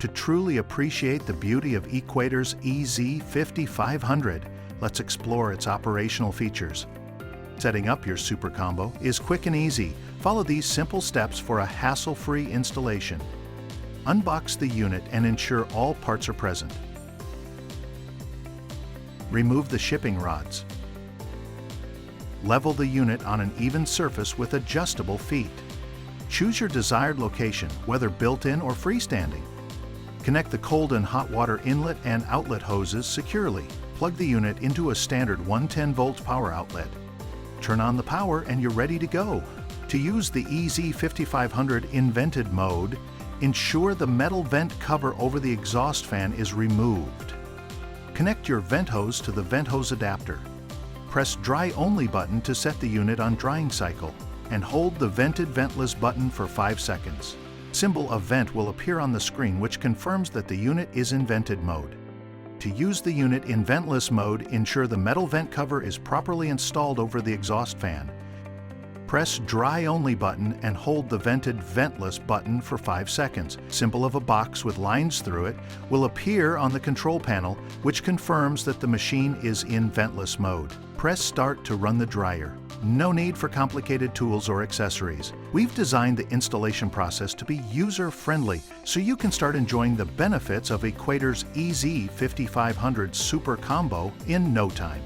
To truly appreciate the beauty of Equator's EZ5500, let's explore its operational features. Setting up your super combo is quick and easy. Follow these simple steps for a hassle-free installation. Unbox the unit and ensure all parts are present. Remove the shipping rods. Level the unit on an even surface with adjustable feet. Choose your desired location, whether built-in or freestanding. Connect the cold and hot water inlet and outlet hoses securely. Plug the unit into a standard 110-volt power outlet. Turn on the power and you're ready to go. To use the EZ5500 invented mode, ensure the metal vent cover over the exhaust fan is removed. Connect your vent hose to the vent hose adapter. Press Dry Only button to set the unit on drying cycle, and hold the Vented Ventless button for 5 seconds. Symbol of vent will appear on the screen, which confirms that the unit is in vented mode. To use the unit in ventless mode, ensure the metal vent cover is properly installed over the exhaust fan. Press Dry Only button and hold the Vented Ventless button for 5 seconds. Symbol of a box with lines through it will appear on the control panel, which confirms that the machine is in ventless mode. Press Start to run the dryer. No need for complicated tools or accessories. We've designed the installation process to be user-friendly, so you can start enjoying the benefits of Equator's EZ5500 Super Combo in no time.